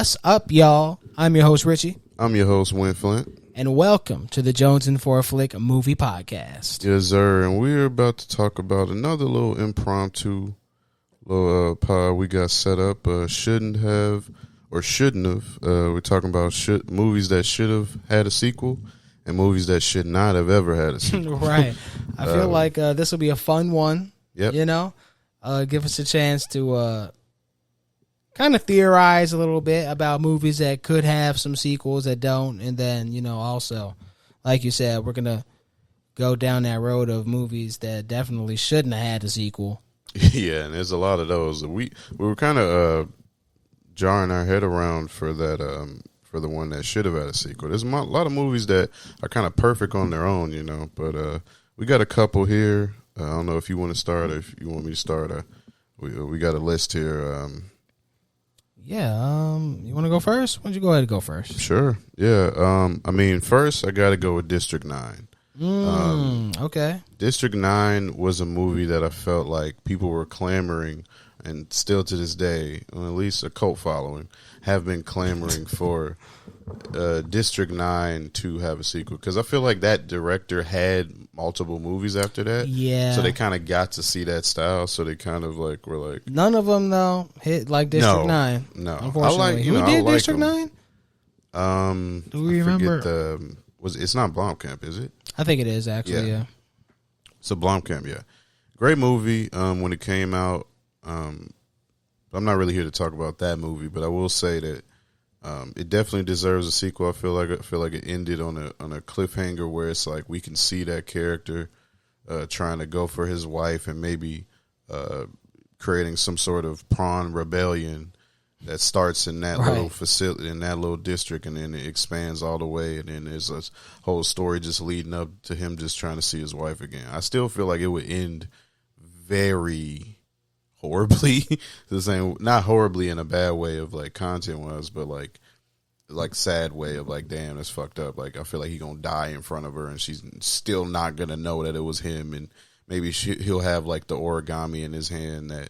What's up, y'all? I'm your host, Richie. I'm your host, Win Flint. And welcome to the Jones and For a Flick movie podcast. Yes, sir. And we're about to talk about another little impromptu little pod we got set up. Shouldn't have or shouldn't have. We're talking about movies that should have had a sequel and movies that should not have ever had a sequel. Right. I feel like this will be a fun one. Yep. You know, give us a chance to kind of theorize a little bit about movies that could have some sequels that don't. And then, you know, also, like you said, we're going to go down that road of movies that definitely shouldn't have had a sequel. Yeah, and there's a lot of those. We were kind of jarring our head around for that for the one that should have had a sequel. There's a lot of movies that are kind of perfect on their own, you know, but we got a couple here. I don't know if you want to start or if you want me to start. We got a list here. Yeah, you want to go first? Why don't you go ahead and go first? Sure. Yeah. I mean, first I got to go with District 9. Okay. District 9 was a movie that I felt like people were clamoring, and still to this day, or at least a cult following, have been clamoring for District 9 to have a sequel. Because I feel like that director had multiple movies after that. Yeah. So they kind of got to see that style. So they kind of like were like, none of them though hit like District 9. No, unfortunately. Who did District 9? Do we remember? It's not Blomkamp, is it? I think it is actually. Yeah. So Blomkamp, yeah, great movie. When it came out, I'm not really here to talk about that movie, but I will say that it definitely deserves a sequel. I feel like it ended on a cliffhanger where it's like we can see that character trying to go for his wife and maybe creating some sort of prawn rebellion that starts in that little facility, in that little district, and then it expands all the way, and then there's a whole story just leading up to him just trying to see his wife again. I still feel like it would end very horribly. The same, not horribly in a bad way of like content wise, but like sad way of like, damn, that's fucked up. Like I feel like he gonna die in front of her, and she's still not gonna know that it was him, and maybe he'll have like the origami in his hand that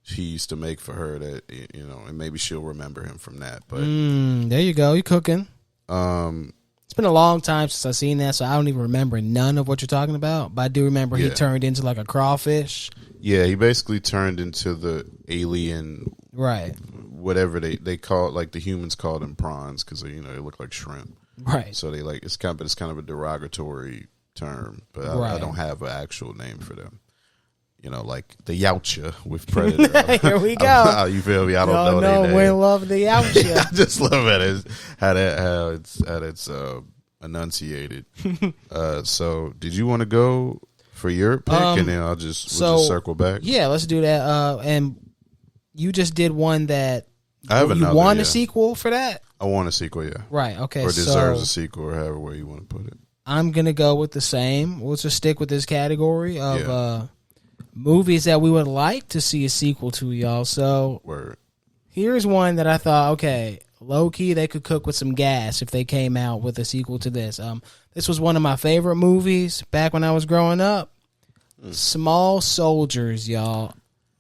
he used to make for her, that, you know, and maybe she'll remember him from that. But there you go, you're cooking. It's been a long time since I've seen that, so I don't even remember none of what you're talking about. But I do remember he turned into like a crawfish. Yeah, he basically turned into the alien, right? Whatever they call it, like the humans call them prawns because they look like shrimp, right? So they like it's kind of a derogatory term, but I don't have an actual name for them. You know, like the Yautja with Predator. Here we go. You feel me? I don't know. No, we love the Yautja. I just love how it's enunciated. So, did you want to go for your pick, and then we'll just circle back? Yeah, let's do that. And you just did one that I have another. You want a sequel for that? I want a sequel, yeah. Right. Okay. Or deserves a sequel, or however way you want to put it. I'm gonna go with the same. We'll just stick with this category of movies that we would like to see a sequel to, y'all. So here's one that I thought, okay, low key they could cook with some gas if they came out with a sequel to this. This was one of my favorite movies back when I was growing up. Small Soldiers, y'all.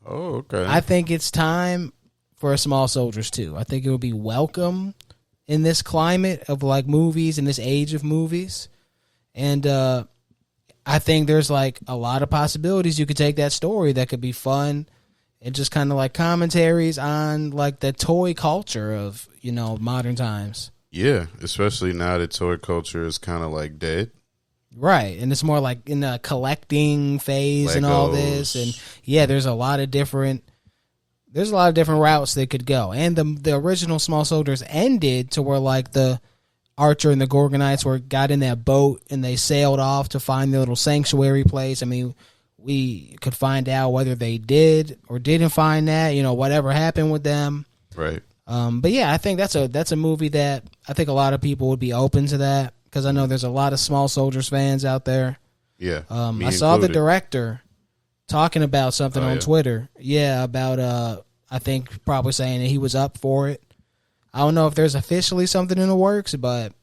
Oh, okay. I think it's time for a Small Soldiers 2. I think it would be welcome in this climate of like movies, in this age of movies. And I think there's like a lot of possibilities you could take that story that could be fun and just kind of like commentaries on like the toy culture of, you know, modern times. Yeah, especially now that toy culture is kind of like dead. Right, and it's more like in the collecting phase and all this, and yeah, there's a lot of different routes they could go. And the original Small Soldiers ended to where like the Archer and the Gorgonites got in that boat and they sailed off to find their little sanctuary place. I mean, we could find out whether they did or didn't find that, you know, whatever happened with them. Right. But yeah, I think that's a movie that I think a lot of people would be open to that, because I know there's a lot of Small Soldiers fans out there. Yeah. I saw the director talking about something on Twitter. Yeah, about I think probably saying that he was up for it. I don't know if there's officially something in the works, but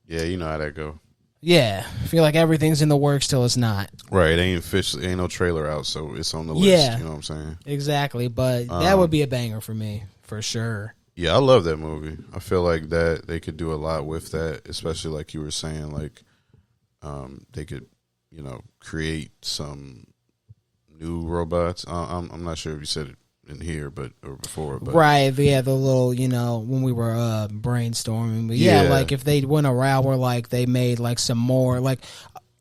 yeah, you know how that go. Yeah, I feel like everything's in the works till it's not. Right, ain't no trailer out, so it's on the list. Yeah, you know what I'm saying? Exactly, but that would be a banger for me, for sure. Yeah, I love that movie. I feel like that they could do a lot with that, especially like you were saying, like they could, create some new robots. I'm not sure if you said it in here, or before, but right? Yeah, the little, when we were brainstorming, but yeah, like if they went around where like they made like some more like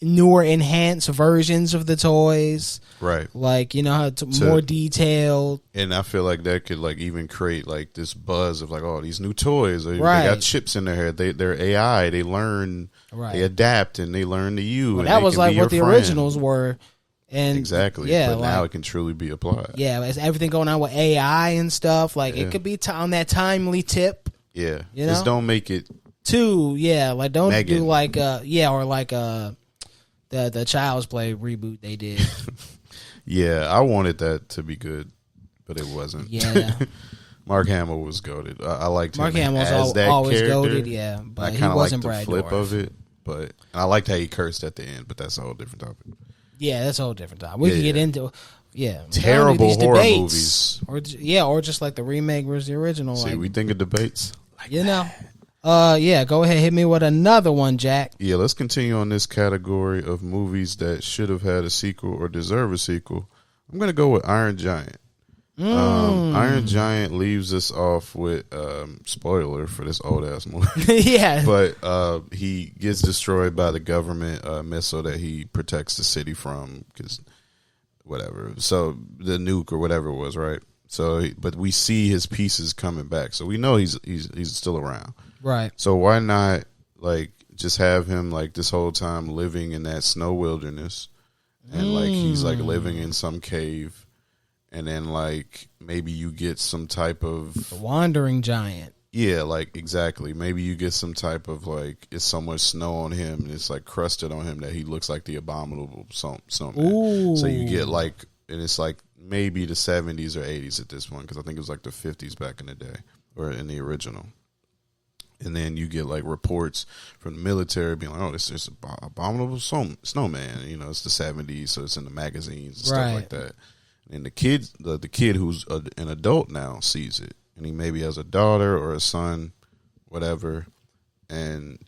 newer enhanced versions of the toys, right? Like more detailed, and I feel like that could like even create like this buzz of like, oh, these new toys, they got chips in their head, they're AI, they learn, they adapt, and they learn to you. Well, that was like what the originals were. And exactly, but now it can truly be applied. Yeah, it's everything going on with AI and stuff. Like it could be on that timely tip. Yeah, just don't make it too. Yeah, like don't Megan. do like or like the Child's Play reboot they did. Yeah, I wanted that to be good, but it wasn't. Yeah, Mark Hamill was goated. I liked him. Mark Hamill was always goated. Yeah, but he wasn't Brad flip Dourif. of it, but I liked how he cursed at the end. But that's a whole different topic. Yeah, that's a whole different topic. We can get into terrible horror debates, movies, or just like the remake versus the original. See, we think of debates, go ahead, hit me with another one, Jack. Yeah, let's continue on this category of movies that should have had a sequel or deserve a sequel. I'm gonna go with Iron Giant. Iron Giant leaves us off with spoiler for this old ass movie. Yeah, but he gets destroyed by the government missile that he protects the city from, because whatever. So the nuke or whatever it was, right? So, but we see his pieces coming back, so we know he's still around, right? So why not like just have him like this whole time living in that snow wilderness, and like he's like living in some cave. And then, like, maybe you get some type of... The Wandering Giant. Yeah, like, exactly. Maybe you get some type of, like, it's so much snow on him, and it's, like, crusted on him that he looks like the abominable snowman. Ooh. So you get, like, and it's, like, maybe the 70s or 80s at this point, because I think it was, like, the 50s back in the day, or in the original. And then you get, like, reports from the military being like, oh, this is an abominable snowman. It's the 70s, so it's in the magazines and stuff like that. And the kid who's an adult now sees it, and he maybe has a daughter or a son, whatever, and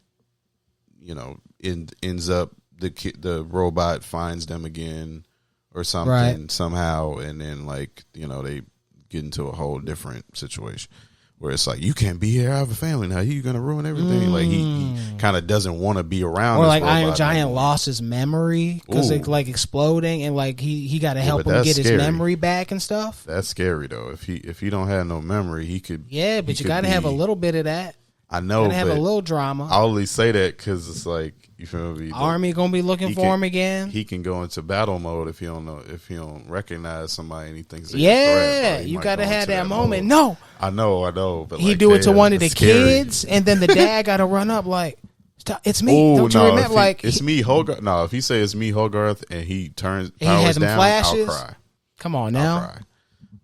ends up the robot finds them again or something somehow, and then they get into a whole different situation where it's like, you can't be here. I have a family now. You're gonna ruin everything. Like he kind of doesn't want to be around. Or this like robot Iron Giant anymore. lost his memory because it like exploding, and like he got to help him get his memory back and stuff. That's scary though. If he don't have no memory, he could. Yeah, but you got to have a little bit of that. I know, you got to have a little drama. I only say that because it's like, you feel me? Army gonna be looking for him again. He can go into battle mode if he don't recognize somebody and he thinks they're yeah, threat, you gotta have that moment. Mode. No, I know, but he do it to one of the kids, and then the dad gotta run up like, "Stop, it's me." Don't you remember? Like, it's me, Hogarth. No, if he say it's me, Hogarth, and he powers down, flashes. I'll cry. Come on now. I'll cry.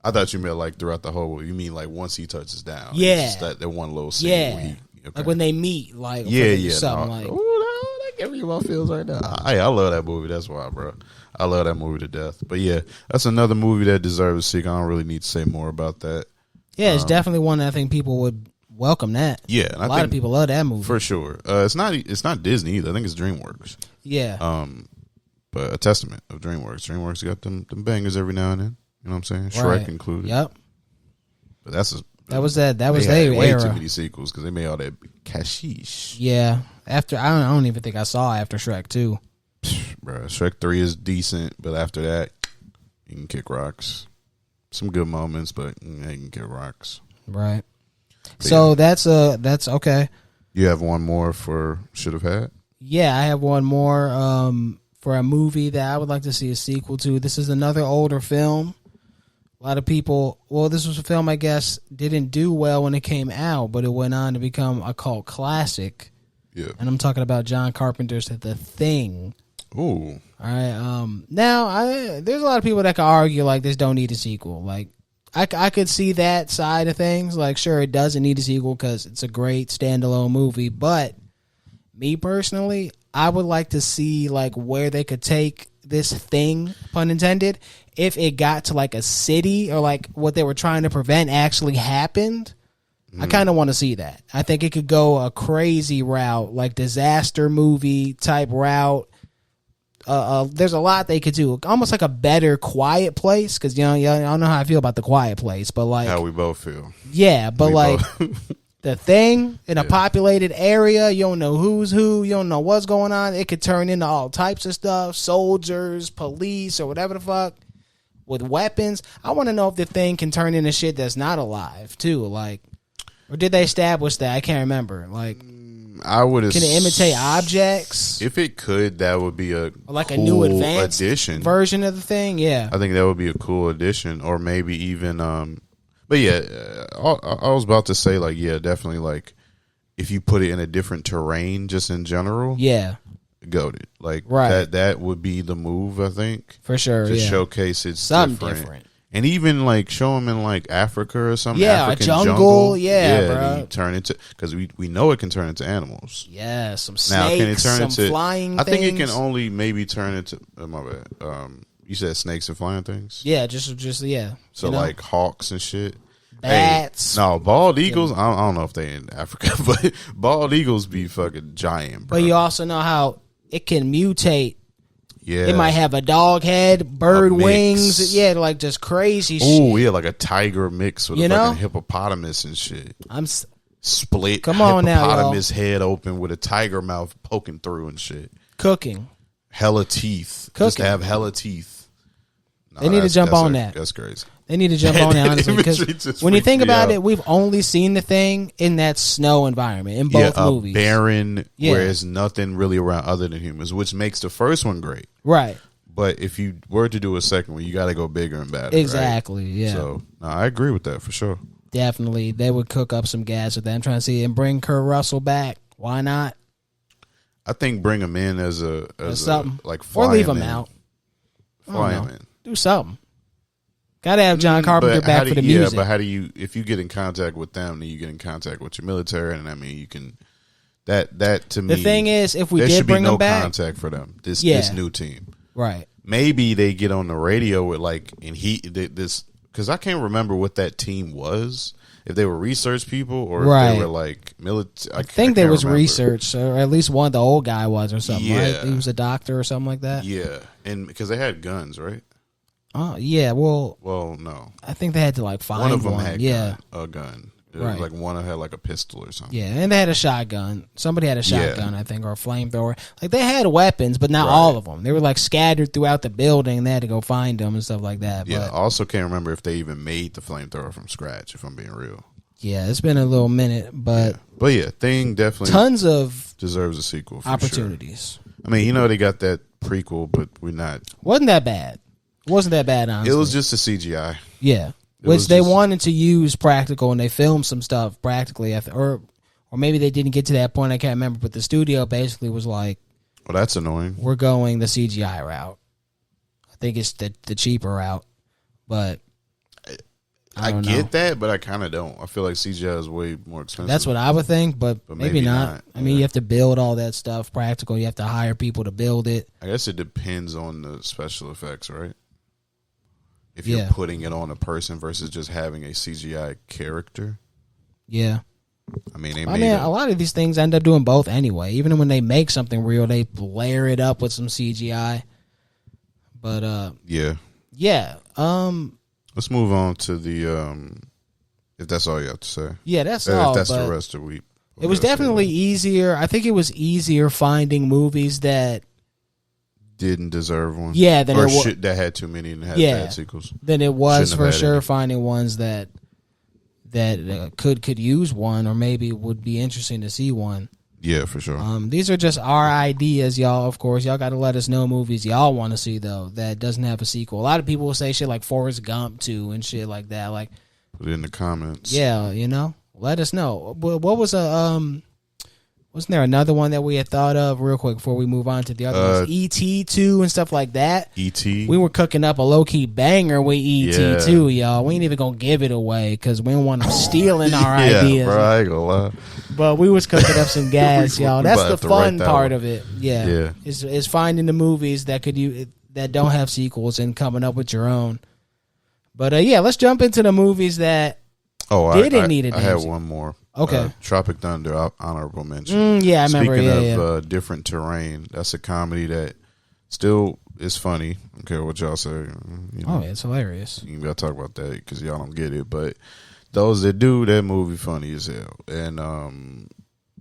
I thought you meant like throughout the whole. You mean like once he touches down? Yeah, it's just that one little scene. Yeah, where like when they meet, like something like. Give you my feels right now. I love that movie. That's why, bro. I love that movie to death. But yeah, that's another movie that deserves a sequel. I don't really need to say more about that. Yeah, it's definitely one that I think people would welcome that. Yeah, a lot of people love that movie for sure. It's not Disney either. I think it's DreamWorks. Yeah. But a testament of DreamWorks. DreamWorks got them bangers every now and then. You know what I'm saying? Shrek included. Yep. But that was their way era. Too many sequels because they made all that cashish. Yeah. After I don't even think I saw after Shrek 2. Bro, Shrek 3 is decent, but after that, you can kick rocks. Some good moments, but you can kick rocks. Right. But so yeah. That's okay. You have one more for should have had? Yeah, I have one more for a movie that I would like to see a sequel to. This is another older film. A lot of people, this was a film I guess didn't do well when it came out, but it went on to become a cult classic. Yeah. And I'm talking about John Carpenter's The Thing. Ooh. All right. Now, there's a lot of people that can argue like this don't need a sequel. Like, I could see that side of things. Like, sure, it doesn't need a sequel because it's a great standalone movie. But me personally, I would like to see like where they could take this thing, pun intended, if it got to like a city or like what they were trying to prevent actually happened. I kind of want to see that. I think it could go a crazy route, like disaster movie type route. There's a lot they could do, almost like a better Quiet Place, because I don't know how I feel about the Quiet Place, but like how we both feel. Yeah, but The Thing in a populated area, you don't know who's who, you don't know what's going on. It could turn into all types of stuff, soldiers, police, or whatever the fuck, with weapons. I want to know if The Thing can turn into shit that's not alive too, like. Or did they establish that? I can't remember. Like, I would. Can it imitate objects? If it could, that would be a like cool a new advanced addition version of The Thing. Yeah, I think that would be a cool addition, or maybe even. But yeah, I was about to say like definitely like if you put it in a different terrain, just in general. Yeah, goated. Like right. That would be the move. I think for sure to showcase it's something different. And even like show them in like Africa or something. Yeah, African a jungle. Yeah, bro. Turn into because we know it can turn into animals. Yeah, some snakes. Now can it turn some into flying? I think things? it can only maybe turn into. My bad. You said snakes and flying things. Yeah, just yeah. So like hawks and shit. Bats. Hey, no, bald eagles. I don't know if they in Africa, but bald eagles be fucking giant, bro. But you also know how it can mutate. Yeah, it might have a dog head, bird wings, like just crazy shit. Oh yeah, like a tiger mix with a fucking hippopotamus and shit. I'm split. Come on now, hippopotamus head open with a tiger mouth poking through and shit. Cooking. Hella teeth. Cooking. Just to have hella teeth. No, they need to jump on that. That's crazy. They need to jump on that, honestly, because when you think about it, we've only seen The Thing in that snow environment in both movies. Barren, where there's nothing really around other than humans, which makes the first one great. Right. But if you were to do a second one, you got to go bigger and badder. Exactly, right? yeah. So, I agree with that for sure. Definitely. They would cook up some gas with that. I'm trying to see and bring Kurt Russell back. Why not? I think bring him in as something. Like or leave him out. Fly him in. Do something. Got to have John Carpenter back for the music. Yeah, but how do you, if you get in contact with them, then you get in contact with your military, and I mean, you can, that to me. The thing is, if we there did should bring be no them back. contact for them, this new team. Right. Maybe they get on the radio with like, and this, because I can't remember what that team was. If they were research people or if they were like military. I think there was research, or at least one of the old guy was or something, right? He was a doctor or something like that. Yeah, and because they had guns, right? Oh, yeah, well, no. I think they had to like find one. One of them had a gun. It was like one had like a pistol or something. Yeah, and they had a shotgun. Somebody had a shotgun, I think, or a flamethrower. Like they had weapons, but not all of them. They were like scattered throughout the building, and they had to go find them and stuff like that. Yeah, but, I also can't remember if they even made the flamethrower from scratch, if I'm being real. Yeah, it's been a little minute, but Thing definitely tons of deserves a sequel. For opportunities. Sure. I mean, they got that prequel, but we're not. Wasn't that bad? Wasn't that bad? Honestly, it was just a CGI. Yeah. Which they wanted to use practical, and they filmed some stuff practically, or maybe they didn't get to that point. I can't remember, but the studio basically was like, "Well, that's annoying. We're going the CGI route. I think it's the cheaper route, but I get that, but I kind of don't. I feel like CGI is way more expensive. That's what I would think, but maybe not. I mean, you have to build all that stuff practical. You have to hire people to build it. I guess it depends on the special effects, right? If you're putting it on a person versus just having a CGI character. Yeah. I mean, a lot of these things end up doing both anyway. Even when they make something real, they layer it up with some CGI. But yeah. Let's move on to the if that's all you have to say. Yeah, that's all. If that's the rest of the week. It was definitely easier. I think it was easier finding movies that didn't deserve one. Yeah, that had too many and had bad sequels. Than it was for sure finding ones that could use one, or maybe would be interesting to see one. Yeah, for sure. These are just our ideas, y'all. Of course, y'all got to let us know movies y'all want to see though that doesn't have a sequel. A lot of people will say shit like Forrest Gump 2 and shit like that. Like, put it in the comments. Yeah, let us know. What was wasn't there another one that we had thought of real quick before we move on to the other ones? E.T. 2 and stuff like that. E.T. We were cooking up a low-key banger with E.T. too, y'all. We ain't even going to give it away because we don't want them stealing our ideas. Bro, I ain't gonna lie. But we was cooking up some gas, y'all. That's the fun part of it. Yeah. Is finding the movies that that don't have sequels and coming up with your own. But let's jump into the movies that didn't need a I had one more. Okay. Tropic Thunder, honorable mention. Yeah, I remember. Speaking of different terrain, that's a comedy that still is funny. I don't care what y'all say. You know, it's hilarious. You gotta talk about that because y'all don't get it. But those that do, that movie funny as hell. And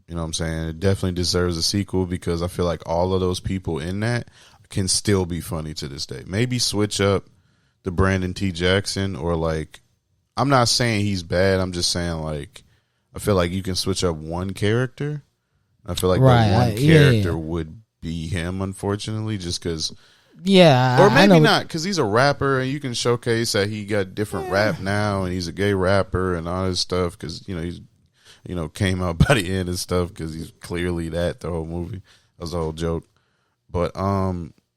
you know what I'm saying? It definitely deserves a sequel because I feel like all of those people in that can still be funny to this day. Maybe switch up the Brandon T. Jackson, or like, I'm not saying he's bad. I'm just saying, like, I feel like you can switch up one character. I feel like that one character would be him, unfortunately, just because. Yeah, or maybe not, because he's a rapper and you can showcase that he got different rap now and he's a gay rapper and all this stuff because, you know, he's, you know, came out by the end and stuff because he's clearly that the whole movie. That was the whole joke. But,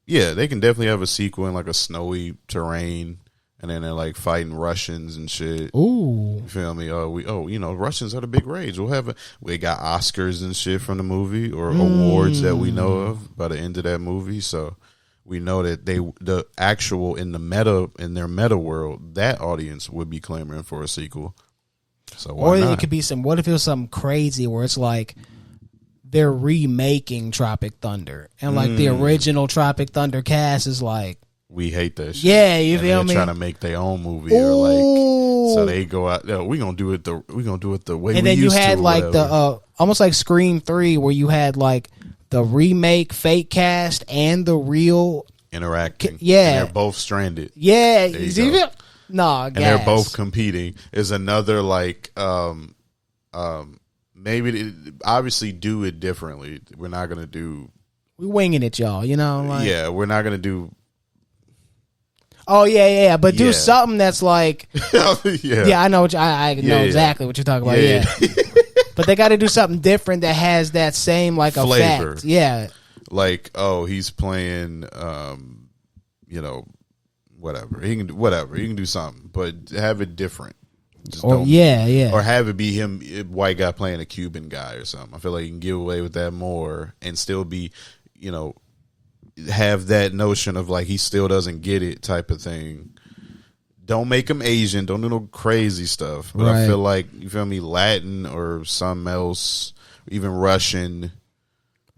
yeah, they can definitely have a sequel in like a snowy terrain. And then they're like fighting Russians and shit. Ooh, you feel me? You know, Russians are the big rage. We got Oscars and shit from the movie, or awards that we know of by the end of that movie. So we know that the actual in their meta world, that audience would be clamoring for a sequel. So why not? It could be what if it was something crazy where it's like they're remaking Tropic Thunder and like the original Tropic Thunder cast is like. We hate that shit. Yeah, you feel me? Trying to make their own movie, or like, so they go out. We gonna do it the way we used to. And then you had like the almost like Scream 3, where you had like the remake fake cast and the real interacting. Yeah, and they're both stranded. Yeah, and they're both competing. Is another like maybe obviously do it differently. We're not gonna do. We winging it, y'all. You know, like, yeah, we're not gonna do. Oh yeah, but do something that's like, yeah, I know, I know exactly what you're talking about. Yeah, but they got to do something different that has that same like flavor. Effect. Yeah, like he's playing, you know, whatever he can do something, but have it different. Or have it be him, white guy playing a Cuban guy or something. I feel like you can get away with that more and still be, you know. Have that notion of like he still doesn't get it type of thing. Don't make him Asian. Don't do no crazy stuff. But I feel like, you feel me, Latin or something else, even Russian.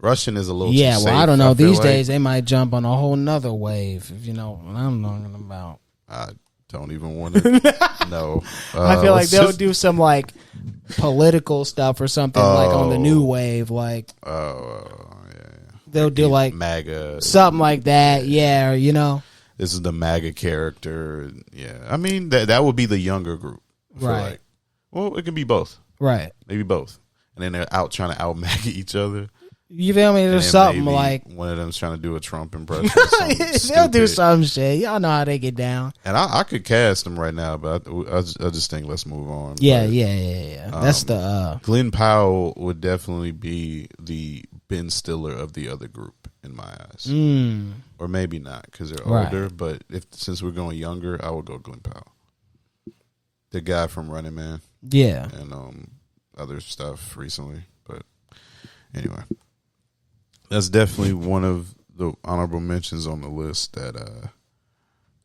Russian is a little too safe, I don't know. These days they might jump on a whole nother wave. If you know what I'm talking about. I don't even want to know. I feel like they'll do some like political stuff or something like on the new wave, like. They'll do like MAGA, something like that, yeah. Or, you know, this is the MAGA character. Yeah, I mean that would be the younger group, right? Like. Well, it can be both, right? Maybe both, and then they're out trying to out MAGA each other. You feel me? There's something like one of them's trying to do a Trump impression. They'll do some shit. Y'all know how they get down. And I could cast them right now, but I just think let's move on. Yeah, yeah. That's the Glenn Powell would definitely be the Ben Stiller of the other group in my eyes, or maybe not because they're older. But since we're going younger, I would go Glenn Powell, the guy from Running Man. Yeah, and other stuff recently. But anyway. That's definitely one of the honorable mentions on the list that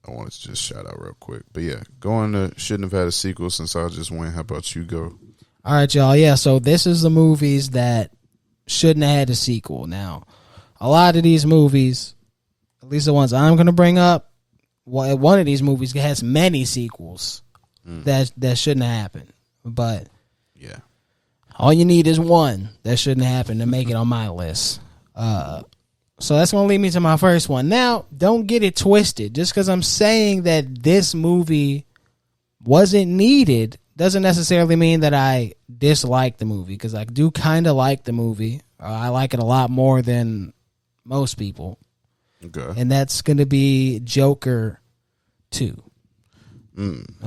I wanted to just shout out real quick. But yeah, going to shouldn't have had a sequel since I just went. How about you go? All right, y'all. Yeah, so this is the movies that shouldn't have had a sequel. Now, a lot of these movies, at least the ones I'm going to bring up, one of these movies has many sequels that shouldn't have happened. But yeah, all you need is one that shouldn't happen to make it on my list. So that's going to lead me to my first one. Now, don't get it twisted. Just because I'm saying that this movie wasn't needed doesn't necessarily mean that I dislike the movie, because I do kind of like the movie. I like it a lot more than most people. Okay. And that's going to be Joker 2.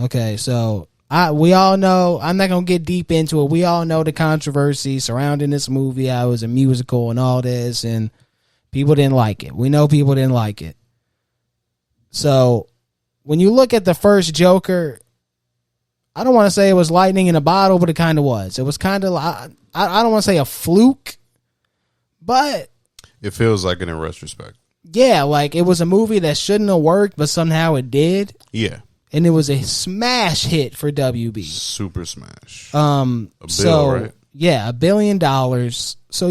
Okay, so we all know, I'm not going to get deep into it. We all know the controversy surrounding this movie. How it was a musical and all this, and people didn't like it. We know people didn't like it. So when you look at the first Joker, I don't want to say it was lightning in a bottle, but it kind of was. It was kind of, I don't want to say a fluke, but it feels like it in retrospect. Yeah, like it was a movie that shouldn't have worked, but somehow it did. Yeah. and it was a smash hit for WB. Super smash. Right? Yeah, $1 billion. So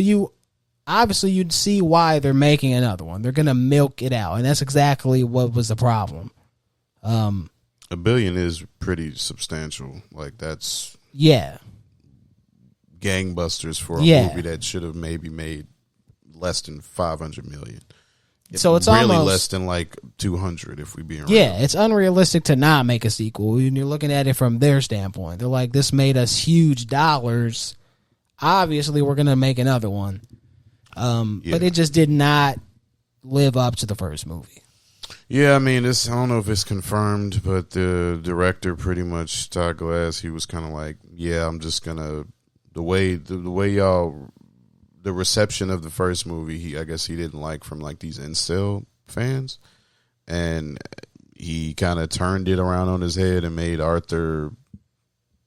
you'd see why they're making another one. They're gonna milk it out, and that's exactly what was the problem. $1 billion is pretty substantial. Like that's gangbusters for a movie that should have maybe made less than 500 million. So it's really almost less than like 200 if we being real. Yeah, it's unrealistic to not make a sequel when you're looking at it from their standpoint. They're like, this made us huge dollars. Obviously, we're going to make another one. But it just did not live up to the first movie. Yeah, I mean, I don't know if it's confirmed, but the director pretty much, Todd Glass, he was kind of like, yeah, I'm just going to, the way y'all, the reception of the first movie, I guess he didn't like from like these incel fans, and he kind of turned it around on his head and made Arthur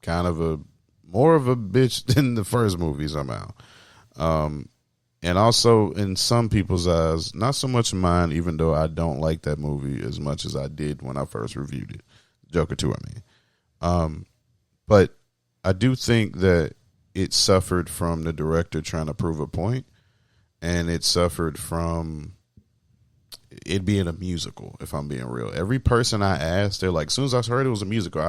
kind of more of a bitch than the first movie somehow. And also in some people's eyes, not so much in mine, even though I don't like that movie as much as I did when I first reviewed it. Joker 2, I mean. But I do think that it suffered from the director trying to prove a point, and it suffered from it being a musical, if I'm being real. Every person I asked, they're like, as soon as I heard it was a musical,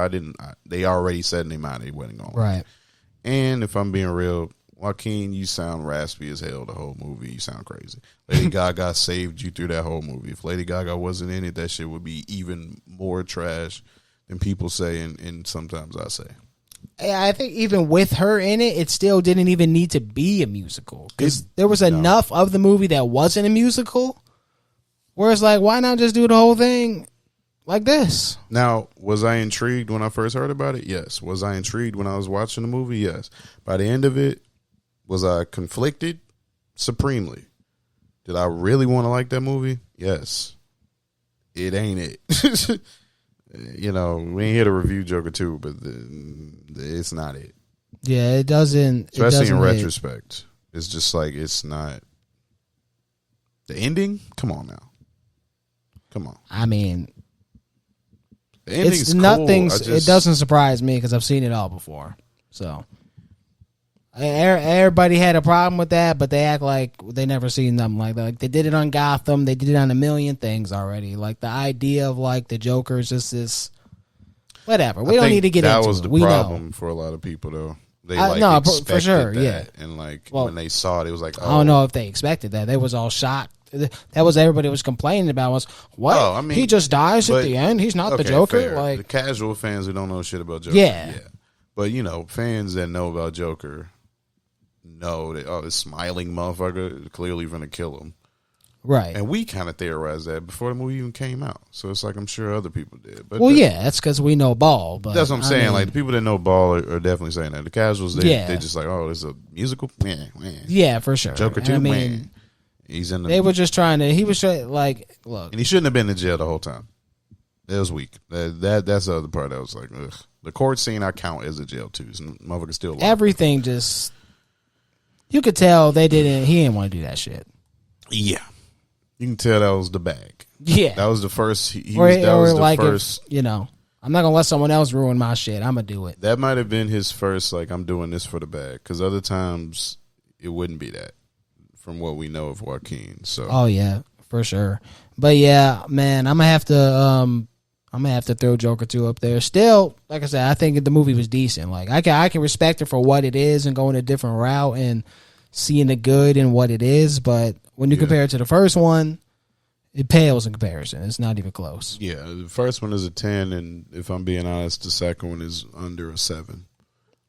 they already said in their mind they wasn't going to like it. And if I'm being real, Joaquin, you sound raspy as hell the whole movie. You sound crazy. Lady Gaga saved you through that whole movie. If Lady Gaga wasn't in it, that shit would be even more trash than people say, and sometimes I say. I think even with her in it, it still didn't even need to be a musical, because there was enough of the movie that wasn't a musical, where it's like, why not just do the whole thing like this? Now, was I intrigued when I first heard about it? Yes. Was I intrigued when I was watching the movie? Yes. By the end of it, was I conflicted? Supremely. Did I really want to like that movie? Yes. It ain't it. You know, we ain't here to review Joker 2, but it's not it. Yeah, it doesn't. Especially in retrospect. It's just like, it's not. The ending? Come on now. Come on. I mean, the ending's it's nothing. Cool. It doesn't surprise me because I've seen it all before. So everybody had a problem with that, but they act like they never seen nothing like that. Like, they did it on Gotham. They did it on a million things already. Like, the idea of like the Joker is just this. Whatever. We don't need to get into it. That was the problem for a lot of people, though. They expected for sure, that, and like when they saw it, it was like, oh. I don't know if they expected that. They was all shocked. That was everybody was complaining about was what? Oh, I mean, he just dies at the end. He's not the Joker. Fair. Like the casual fans who don't know shit about Joker. Yeah. But you know, fans that know about Joker know that this smiling motherfucker is clearly gonna kill him. Right. And we kind of theorized that before the movie even came out. So it's like, I'm sure other people did. But that's because we know Ball. But that's what I'm saying. Like, the people that know Ball are definitely saying that. The casuals, they just like, oh, it's a musical? Man. Yeah, for sure. Joker 2, man. He's in the. They were just trying to. He was trying, like, look. And he shouldn't have been in jail the whole time. It was weak. That's the other part that was like, ugh. The court scene I count as a jail too. So motherfucker still alive. Everything just. You could tell they didn't. He didn't want to do that shit. Yeah. You can tell that was the bag. Yeah. That was the first. That was the first. If, I'm not going to let someone else ruin my shit. I'm going to do it. That might have been his first, like, I'm doing this for the bag. Because other times, it wouldn't be that. From what we know of Joaquin. So. Oh, yeah. For sure. But, yeah, man, I'm going to have to throw Joker 2 up there. Still, like I said, I think the movie was decent. Like, I can respect it for what it is and going a different route and seeing the good in what it is, but when you compare it to the first one, it pales in comparison. It's not even close. Yeah, the first one is a 10, and if I'm being honest, the second one is under a 7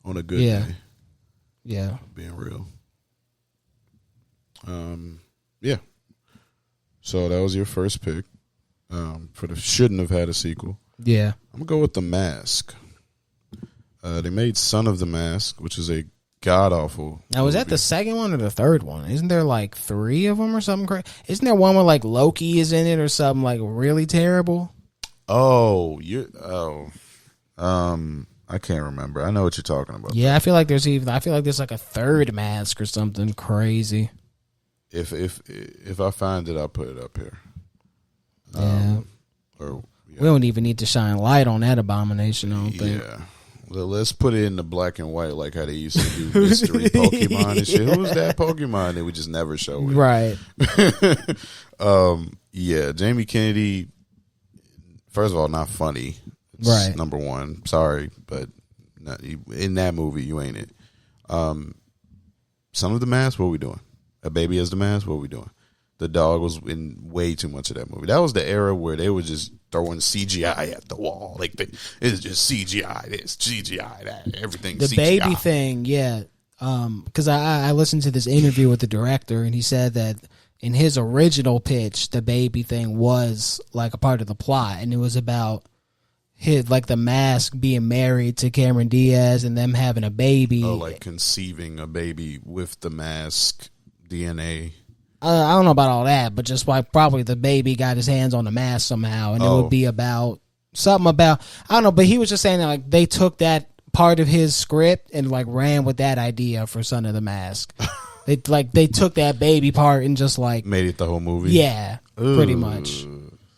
on a good day. Yeah. Being real. Yeah. So that was your first pick for the shouldn't have had a sequel. Yeah. I'm going to go with The Mask. They made Son of the Mask, which is a god-awful Now, was that the second one or the third one? Isn't there like 3 of them or something crazy? Isn't there one where like Loki is in it or something like really terrible? I can't remember. I know what you're talking about. Yeah, I feel like there's like a third Mask or something crazy. If I find it, I'll put it up here. Yeah. We don't even need to shine light on that abomination, I don't think. Yeah. Well, let's put it in the black and white like how they used to do mystery Pokemon and shit. Who's that Pokemon? They would just never show it. Right. Yeah, Jamie Kennedy, first of all, not funny. It's right. Number one. Sorry, but in that movie, you ain't it. Son of the Mask, what are we doing? A Baby as the Mask, what are we doing? The dog was in way too much of that movie. That was the era where they were just throwing CGI at the wall. Like, it's just CGI this, CGI that, everything the CGI. baby thing, yeah. Because I listened to this interview with the director, and he said that in his original pitch, the baby thing was like a part of the plot, and it was about the Mask being married to Cameron Diaz and them having a baby. Oh, like conceiving a baby with the Mask DNA. I don't know about all that, but just like probably the baby got his hands on the mask somehow, and it would be about something about, I don't know, but he was just saying that like they took that part of his script and like ran with that idea for Son of the Mask. They took that baby part and just like made it the whole movie. Yeah, pretty much.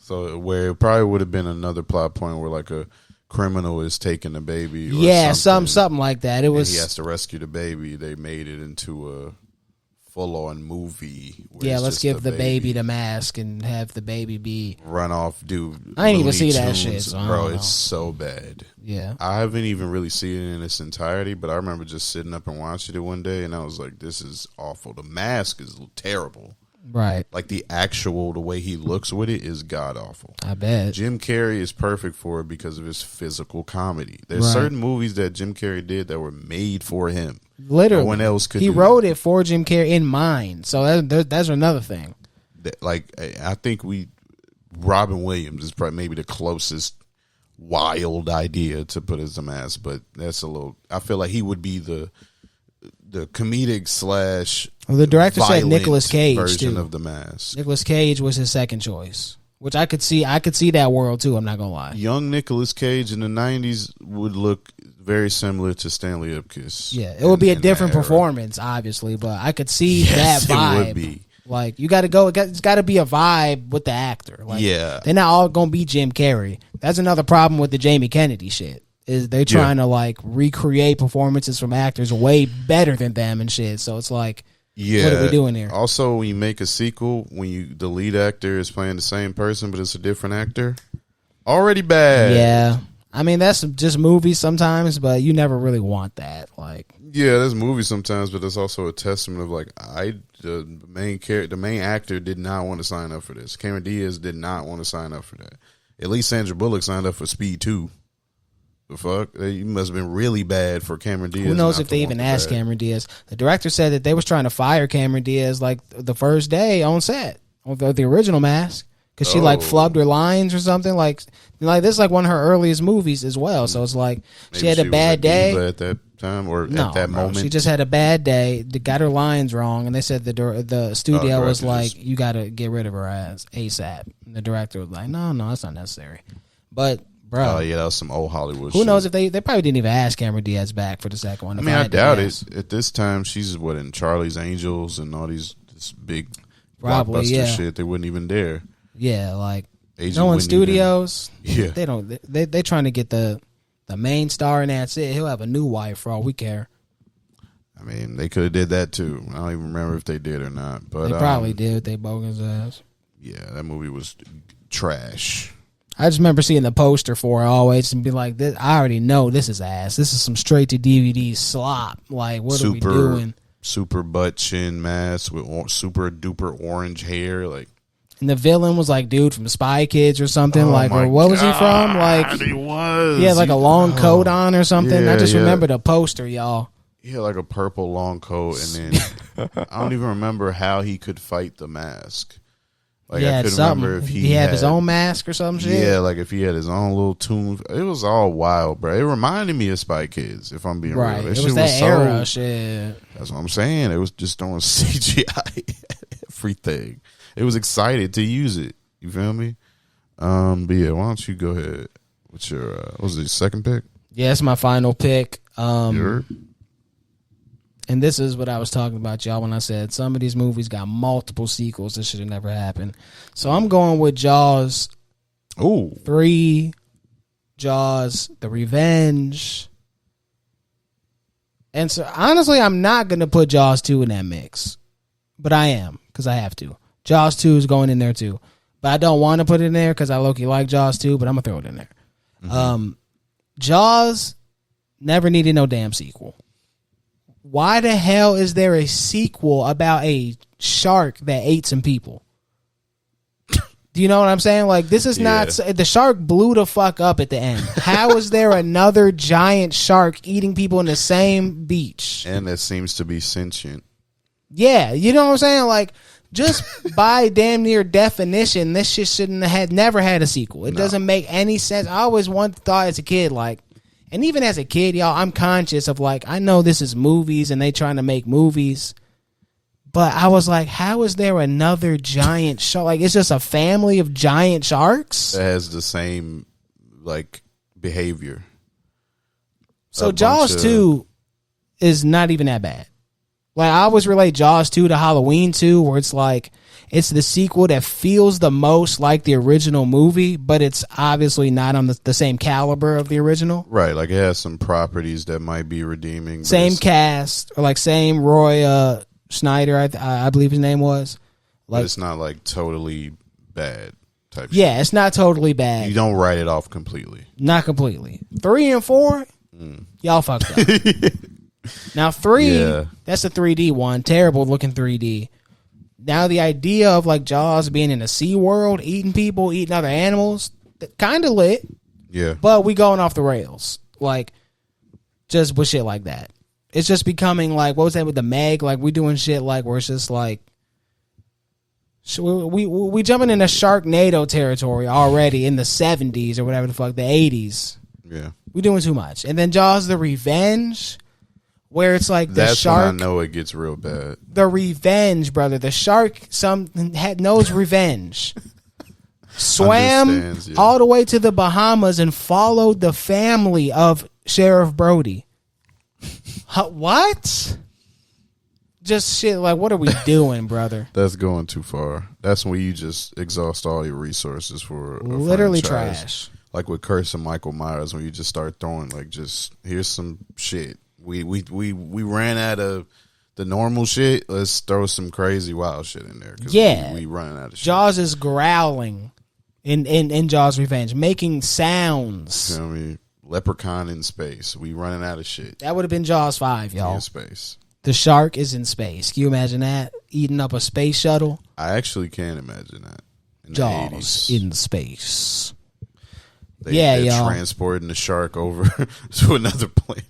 So where it probably would have been another plot point where like a criminal is taking a baby. Or yeah, something like that. It was. He has to rescue the baby. They made it into a full-on movie. Yeah, let's give the baby the mask and have the baby be run off, dude. I ain't even see that shit, so bro. It's so bad. Yeah, I haven't even really seen it in its entirety, but I remember just sitting up and watching it one day, and I was like, "This is awful." The mask is terrible. Right. Like the way he looks with it is god awful. I bet. Jim Carrey is perfect for it because of his physical comedy. There's certain movies that Jim Carrey did that were made for him. Literally. No one else could. He wrote it for Jim Carrey in mind. So that's another thing. Like, I think Robin Williams is probably maybe the closest wild idea to put as a mask, but that's a little, I feel like he would be the comedic / the director said Nicolas Cage version too. of the Mask. Nicolas Cage was his second choice, which I could see that world too. I'm not gonna lie. Young Nicolas Cage in the 90s would look very similar to Stanley Ipkiss. Yeah, it would be a different performance, obviously, but I could see that vibe. It would be. Like, you got to go. It's got to be a vibe with the actor. Like, yeah, they're not all gonna be Jim Carrey. That's another problem with the Jamie Kennedy shit. Is they trying to like recreate performances from actors way better than them and shit. So it's like, what are we doing here? Also, when you make a sequel, the lead actor is playing the same person, but it's a different actor, already bad. Yeah, I mean that's just movies sometimes, but you never really want that. Like, yeah, there's movies sometimes, but it's also a testament of like the main actor did not want to sign up for this. Cameron Diaz did not want to sign up for that. At least Sandra Bullock signed up for Speed 2. The fuck? You must have been really bad for Cameron Diaz. Who knows if they even asked Cameron Diaz? The director said that they was trying to fire Cameron Diaz like the first day on set of the original Mask because she like flubbed her lines or something. Like this is like one of her earliest movies as well. So it's like maybe she had a bad day at that time or at that moment. She just had a bad day. Got her lines wrong, and they said the studio was like, "You got to get rid of her ass ASAP." And the director was like, "No, that's not necessary." But bro, oh yeah, that was some old Hollywood Who shit. knows if they probably didn't even ask Cameron Diaz back for the second one. I mean, I doubt it. At this time, she's in Charlie's Angels and all this big blockbuster shit. They wouldn't even dare. Yeah, like no one studios. Yeah, they don't. They trying to get the main star, and that's it. He'll have a new wife for all we care. I mean, they could have did that too. I don't even remember if they did or not. But they probably did. They bogus ass. Yeah, that movie was trash. I just remember seeing the poster for it always and be like, I already know this is ass. This is some straight to DVD slop. Like, what are we doing? Super butt chin mask with super duper orange hair. Like, and the villain was like dude from Spy Kids or something. Or what was he from? Like, he was. He had like a long coat on or something. I just remember the poster, y'all. He had like a purple long coat, and then I don't even remember how he could fight the Mask. Like, I couldn't remember if he had his own mask or some shit. Yeah, like if he had his own little tune. It was all wild, bro. It reminded me of Spy Kids, if I'm being real. It was that era shit. That's what I'm saying. It was just throwing CGI everything. It was excited to use it. You feel me? But yeah, why don't you go ahead? What's your what was it, your second pick? Yeah, it's my final pick. And this is what I was talking about, y'all, when I said some of these movies got multiple sequels that should have never happened. So I'm going with Jaws. Ooh. 3, Jaws, The Revenge. And so, honestly, I'm not going to put Jaws 2 in that mix. But I am, because I have to. Jaws 2 is going in there, too. But I don't want to put it in there because I low-key like Jaws 2, but I'm going to throw it in there. Mm-hmm. Jaws never needed no damn sequel. Why the hell is there a sequel about a shark that ate some people? Do you know what I'm saying? Like, this is not... The shark blew the fuck up at the end. How is there another giant shark eating people in the same beach? And that seems to be sentient. Yeah, you know what I'm saying? Like, just by damn near definition, this shit shouldn't have never had a sequel. It doesn't make any sense. I always thought as a kid, like... And even as a kid, y'all, I'm conscious of, like, I know this is movies and they trying to make movies. But I was like, how is there another giant shark? Like, it's just a family of giant sharks? That has the same, like, behavior. So Jaws 2 is not even that bad. Like, I always relate Jaws 2 to Halloween 2, where it's like, it's the sequel that feels the most like the original movie, but it's obviously not on the same caliber of the original. Right, like it has some properties that might be redeeming. Same cast, or like same Roy Schneider, I believe his name was. Like, but it's not like totally bad type shit. Yeah, it's not totally bad. You don't write it off completely. Not completely. 3 and 4, y'all fucked up. Now 3, that's a 3D one, terrible looking 3D. Now the idea of like Jaws being in a sea world, eating people, eating other animals, kind of lit. Yeah. But we going off the rails. Like, just with shit like that. It's just becoming like, what was that with the Meg? Like, we doing shit like where it's just like, we jumping into Sharknado territory already in the 70s or whatever the fuck, the 80s. Yeah. We doing too much. And then Jaws the Revenge, where it's like the shark. That's when I know it gets real bad. The revenge, brother. The shark knows revenge. Swam all the way to the Bahamas and followed the family of Sheriff Brody. What? Just shit like, what are we doing, brother? That's going too far. That's when you just exhaust all your resources for literally franchise. Trash. Like with Curse and Michael Myers, when you just start throwing like, just here's some shit. We ran out of the normal shit. Let's throw some crazy wild shit in there. Yeah, we running out of shit. Jaws is growling in Jaws Revenge, making sounds. You know what I mean? Leprechaun in space. We running out of shit. That would have been Jaws 5, y'all. In space. The shark is in space. Can you imagine that? Eating up a space shuttle? I actually can imagine that. In Jaws in space. They're transporting the shark over to another planet.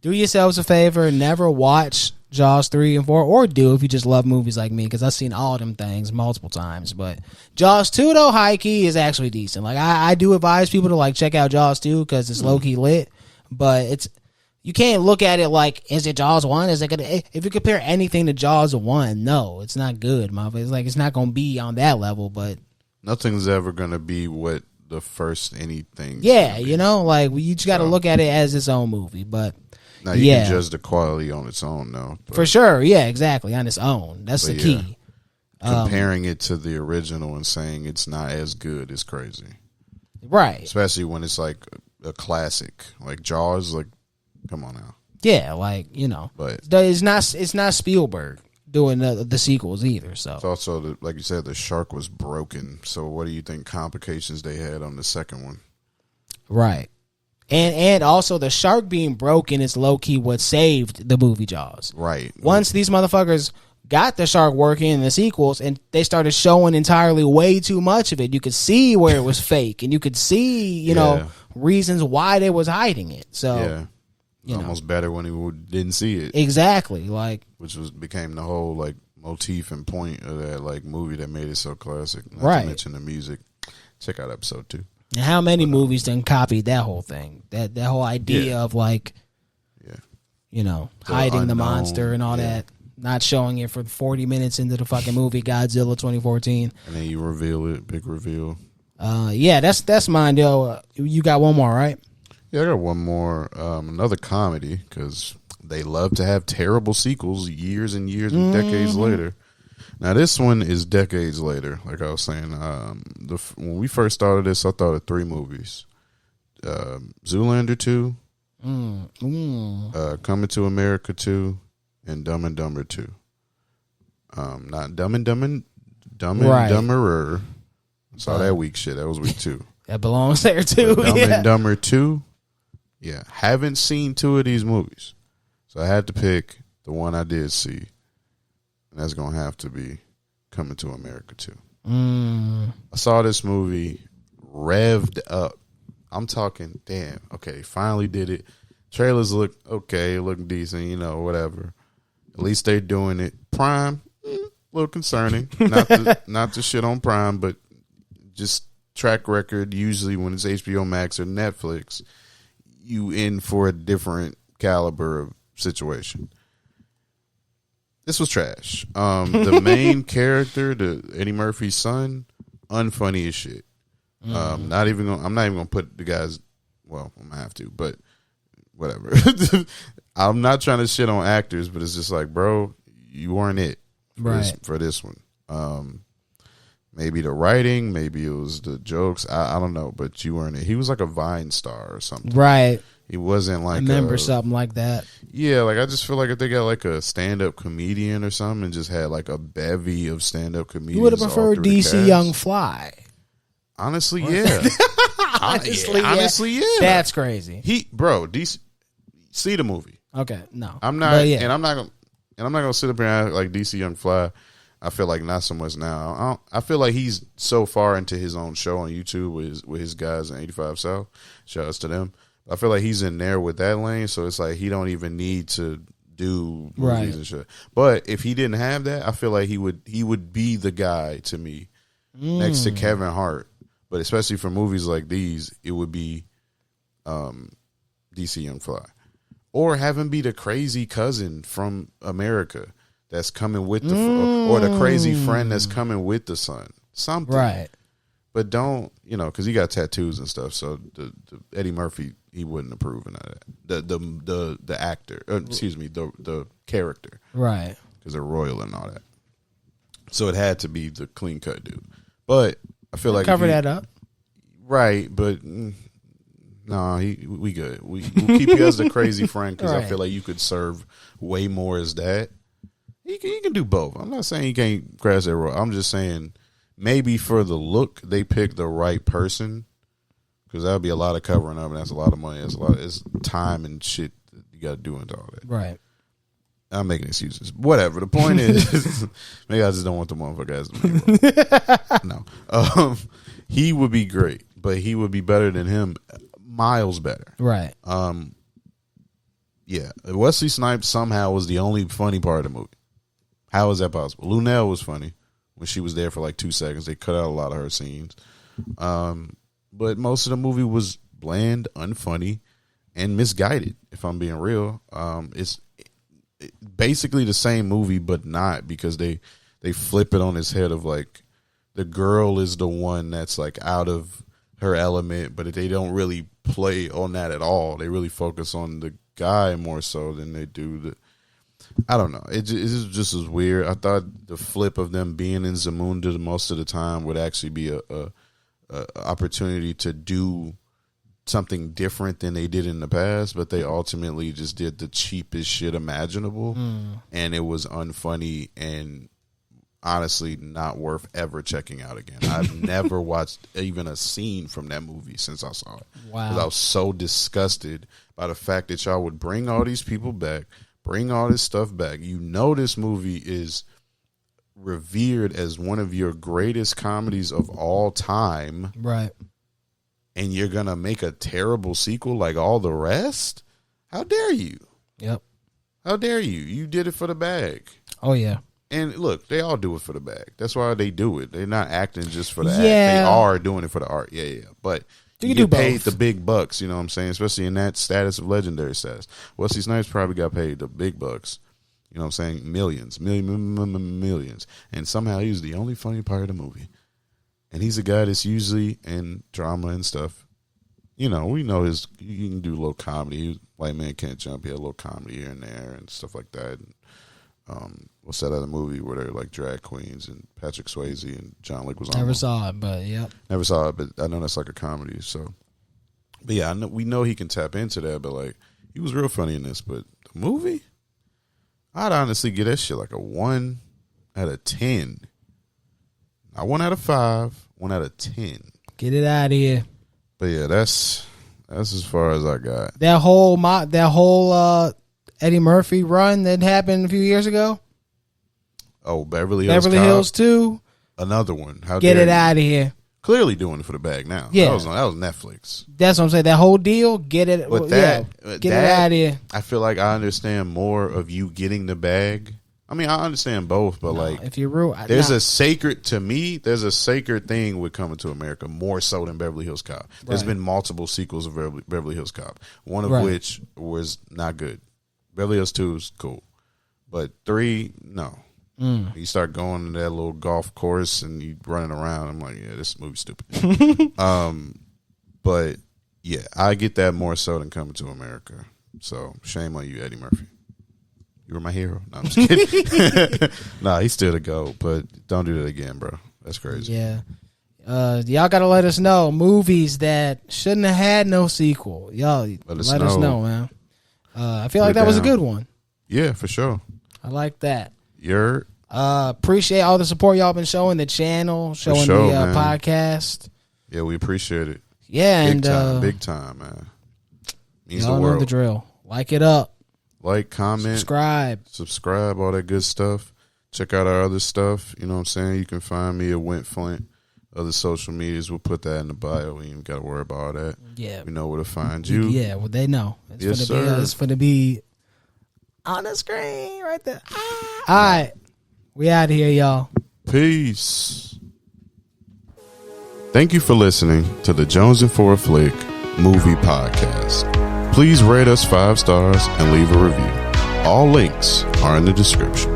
Do yourselves a favor, never watch Jaws 3 and 4, or do if you just love movies like me, because I've seen all them things multiple times. But Jaws 2, though, high key, is actually decent. Like, I do advise people to like check out Jaws 2 because it's low key lit, but it's, you can't look at it like, is it Jaws 1? Is it gonna, if you compare anything to Jaws 1, no, it's not good, motherfucker. It's like, it's not gonna be on that level, but nothing's ever gonna be what the first anything. Yeah, you know, like you just got to look at it as its own movie, but. Now you can judge the quality on its own, though. For sure, yeah, exactly, on its own. That's the key. Comparing it to the original and saying it's not as good is crazy, right? Especially when it's like a classic, like Jaws. Like, come on now. Yeah, like, you know, but it's not Spielberg doing the sequels either. So it's also like you said, the shark was broken. So what do you think complications they had on the second one? Right. And also the shark being broken is low key what saved the movie Jaws. Right. Once these motherfuckers got the shark working in the sequels and they started showing entirely way too much of it, you could see where it was fake and you could see, you know, reasons why they was hiding it. So it's almost better when he didn't see it. Exactly. Like, which became the whole like motif and point of that like movie that made it so classic. Not to mention the music. Check out episode 2. And how many movies then copied that whole thing? That whole idea of like, you know, hiding the monster and all that, not showing it for 40 minutes into the fucking movie Godzilla 2014, and then you reveal it, big reveal. That's mine, yo. You got one more, right? Yeah, I got one more. Another comedy because they love to have terrible sequels years and years and decades later. Now this one is decades later. Like I was saying, when we first started this, I thought of 3 movies: Zoolander 2, Coming to America 2, and Dumb and Dumber 2. Not Dumb and Dumberer. I saw that week shit. That was week 2. That belongs there too. Dumb and Dumber 2. Yeah, haven't seen 2 of these movies, so I had to pick the one I did see, and that's gonna have to be Coming to America 2. I saw this movie revved up. I'm talking, damn. Okay, finally did it. Trailers look okay, look decent, whatever. At least they're doing it. Prime, a little concerning. Not to shit on Prime, but just track record. Usually when it's HBO Max or Netflix, you in for a different caliber of situation. This was trash. The main character, Eddie Murphy's son, unfunny as shit. I'm not even gonna put the guys. Well, I'm gonna have to, but whatever. I'm not trying to shit on actors, but it's just like, bro, you weren't it for this one. Maybe the writing, maybe it was the jokes. I don't know, but you weren't it. He was like a Vine star or something, right? He wasn't like I remember something like that. Yeah, like I just feel like if they got like a stand-up comedian or something and just had like a bevy of stand-up comedians. You would have preferred DC Young Fly. Honestly, yeah. Honestly, yeah. That's crazy. DC. See the movie. Okay, no, I'm not, and I'm not gonna sit up here and act like DC Young Fly. I feel like not so much now. I feel like he's so far into his own show on YouTube with his guys in 85 South. Shout outs to them. I feel like he's in there with that lane, so it's like he don't even need to do movies and shit. But if he didn't have that, I feel like he would be the guy to me next to Kevin Hart. But especially for movies like these, it would be DC Young Fly. Or have him be the crazy cousin from America that's coming with or the crazy friend that's coming with the son. Something. Right. But don't, because he got tattoos and stuff, so the Eddie Murphy, he wouldn't approve of that. The actor, the character. Right. Because they're royal and all that. So it had to be the clean cut dude. But I feel like cover that up. Right, but no, we good. We'll keep you as the crazy friend because I feel like you could serve way more as that. He can do both. I'm not saying he can't crash that role. I'm just saying maybe for the look they picked the right person because that would be a lot of covering up and that's a lot of money. It's time and shit that you got to do into all that. Right. I'm making excuses. Whatever. The point is, maybe I just don't want the motherfucker No. He would be great, but he would be better than him, miles better. Right. Yeah. Wesley Snipes somehow was the only funny part of the movie. How is that possible? Lunel was funny when she was there for like 2 seconds. They cut out a lot of her scenes. But most of the movie was bland, unfunny, and misguided, if I'm being real. It's basically the same movie, but not because they flip it on its head of like the girl is the one that's like out of her element, but they don't really play on that at all. They really focus on the guy more so than they do I don't know. It just was weird. I thought the flip of them being in Zamunda most of the time would actually be a opportunity to do something different than they did in the past, but they ultimately just did the cheapest shit imaginable, and it was unfunny and honestly not worth ever checking out again. I've never watched even a scene from that movie since I saw it. Wow. Because I was so disgusted by the fact that y'all would bring all these people back, bring all this stuff back. This movie is revered as one of your greatest comedies of all time. Right. And you're going to make a terrible sequel like all the rest? How dare you? Yep. How dare you? You did it for the bag. Oh, yeah. And look, they all do it for the bag. That's why they do it. They're not acting just for the act. They are doing it for the art. Yeah. But you get paid the big bucks, you know what I'm saying? Especially in that status of legendary status. Wesley Snipes probably got paid the big bucks. You know what I'm saying? Millions. And somehow he was the only funny part of the movie. And he's a guy that's usually in drama and stuff. We know he can do a little comedy. White Man Can't Jump. He had a little comedy here and there and stuff like that. what's that other movie where they're like drag queens and Patrick Swayze and John Leguizamo? Never saw it, but yep. Never saw it, but I know that's like a comedy. So, but yeah, we know he can tap into that. But like, he was real funny in this. But the movie, I'd honestly give that shit like a 1 out of 10. Not 1 out of 5, 1 out of 10. Get it out of here. But yeah, that's as far as I got. That whole Eddie Murphy run that happened a few years ago. Oh, Beverly Hills. Beverly Hills 2. Another one. Get it out of here. Clearly doing it for the bag now. Yeah, that was Netflix. That's what I'm saying. That whole deal. Get it. But get it out of here. I feel like I understand more of you getting the bag. I mean, I understand both, but like, if you're real, there's a sacred thing with Coming to America more so than Beverly Hills Cop. There's been multiple sequels of Beverly Hills Cop, one of which was not good. Beverly Hills 2 is cool, but 3, no. You start going to that little golf course and you running around. I'm like, yeah, this movie's stupid. But yeah, I get that more so than Coming to America. So shame on you, Eddie Murphy. You were my hero. No, I'm just kidding. Nah, he's still the GOAT, but don't do that again, bro. That's crazy. Yeah. Y'all got to let us know movies that shouldn't have had no sequel. Y'all let us know, man. I feel like that was a good one. Yeah, for sure. I like that. Appreciate all the support y'all been showing the channel, showing the podcast. Yeah, we appreciate it. Yeah, big time, man. Means y'all the world. know the drill. Like it up. Like, comment, subscribe, all that good stuff. Check out our other stuff. You know what I'm saying? You can find me at Went Flint. Other social medias, we'll put that in the bio. We ain't got to worry about all that. Yeah, we know where to find you. Yeah, well, they know. It's going to be on the screen right there. All right, we out of here, y'all. Peace. Thank you for listening to the Jones and For a Flick Movie Podcast. Please rate us 5 stars and leave a review. All links are in the description.